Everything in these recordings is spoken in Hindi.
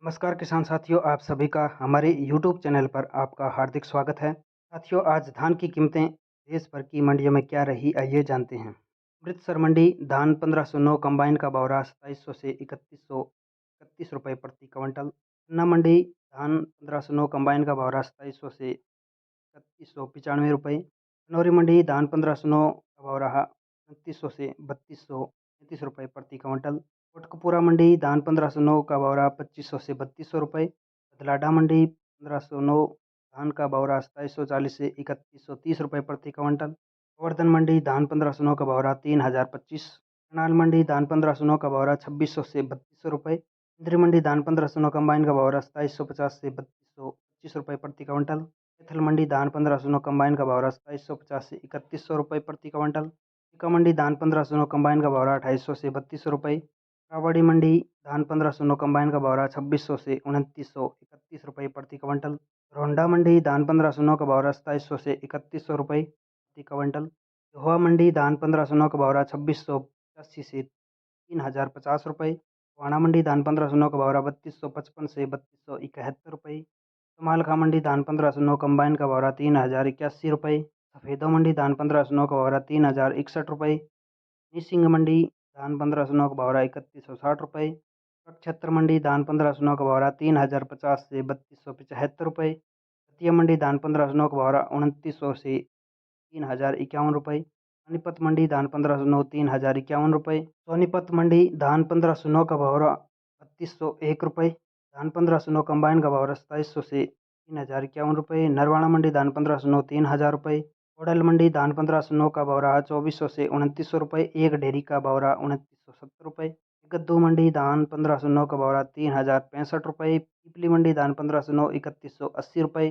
नमस्कार किसान साथियों, आप सभी का हमारे यूट्यूब चैनल पर आपका हार्दिक स्वागत है। साथियों, आज धान की कीमतें देश भर की मंडियों में क्या रही, आइए जानते हैं। अमृतसर मंडी धान 1509 कंबाइन का बौरा 2700 से 3131 रुपये प्रति क्विंटल। पन्ना मंडी धान 1509 कंबाइन का बौरा 2700 से 3195 रुपये। खनौरी मंडी धान 1509 का बौरा 2900 से 3235 रुपये प्रति क्विंटल। कोटकपूरा मंडी धान 1509 का बौरा 2500 से 3200 रुपये। बदलाडा मंडी 1509 धान का बौरा 2740 से 3130 रुपये प्रति क्विंटल। गोवर्धन मंडी धान 1509 का बौरा 3025। करनाल मंडी धान 1509 का बौरा 2600 से 3200 रुपये। इंद्री मंडी धान 1509 कंबाइन का बौरा 2750 से 3225 रुपये प्रति क्विंटल। कैथल मंडी धान 1509 कंबाइन का बौरा 2750 से 3100 रुपये प्रति क्विंटल। टीका मंडी धान 1509 कंबाइन का बौरा 2800 से 3200 रुपये। रावड़ी मंडी धान 1509 कंबाइन का बौरा 2600 से 2931 रुपये प्रति क्विंटल। रोंडा मंडी धान 1509 का बौरा 2700 से 3100 रुपये प्रति क्विंटल। हुआ मंडी धान 1509 का बौरा 2685 से 3050 रुपये। वाणा मंडी धान 1509 का बौरा 3255 से 3271 रुपये। कमालखा मंडी धान 1509 कंबाइन का बौरा 3081 रुपये। सफेदा मंडी धान 1509 का बौरा 3061 रुपये। निसिंग मंडी धान 1509 का बौरा 3160 रुपये। नक्षत्र मंडी धान 1509 का बौरा 3050 से 3275 रुपये। दतिया मंडी धान 1509 का बौरा 2900 से 3051 रुपये। पानीपत मंडी धान 1509 3051 रुपये। सोनीपत मंडी धान 1509 का बौरा 3201 रुपये। धान 1509 कंबाइन का बौरा 2700 से 3051 रुपये। नरवाड़ा मंडी धान 1509 3000 रुपये। होडल मंडी धान 1509 का बौरा 2400 से 2900 रुपये। एक ढेरी का बौरा 2970 रुपये। गद्दू मंडी धान 1509 का बौरा 3065 रुपये। पीपली मंडी धान 1509 3180 रुपये।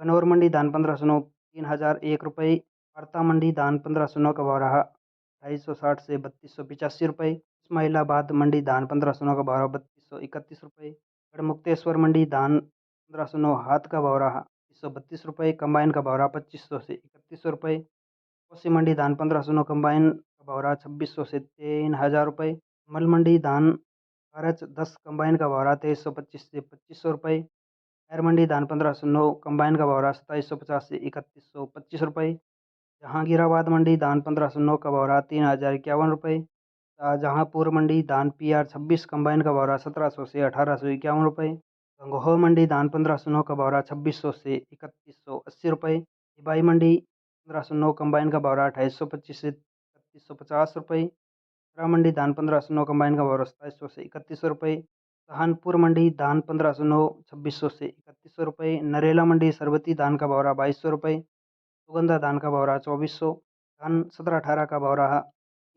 गनौर मंडी धान 1509 3001 रुपये। वार्ता मंडी धान 1509 का बौरा 2860 से 3285 रुपये। इस्माइलाबाद मंडी धान 1509 का बौरा 3231 रुपये। गढ़मुक्तेश्वर मंडी धान 1509 हाथ का बौरा 132 रुपये। कंबाइन का बौरा 2500 से 3100 रुपये। कोसी मंडी धान 1509 कंबाइन का बौरा 2600 से 3000 रुपये। मल मंडी धान भारत 10 कंबाइन का बौरा 2325 से 2500 रुपये। खैर मंडी धान 1509 कंबाइन का बौरा 2750 से 3125 रुपये। जहांगीराबाद मंडी धान 1509 का बौरा 3051 रुपये। शाहजहाँपुर मंडी धान PR 26 कंबाइन का बौरा 1700 से 1851 रुपये। गंगोह मंडी धान 1509 का बौरा 2600 से 3180 रुपये। हिबाई मंडी 1509 कंबाइन का बौरा 2825 से 3650 रुपये। मंडी धान 1509 कंबाइन का बौरा 2700 से 3100 रुपये। सहानपुर मंडी धान 1509 2600 से 3100 रुपये। नरेला मंडी सरबती धान का बौरा 2200 रुपये। सुगंधा धान का बौरा 2400। धान 1718 का बौरा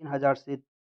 3000 से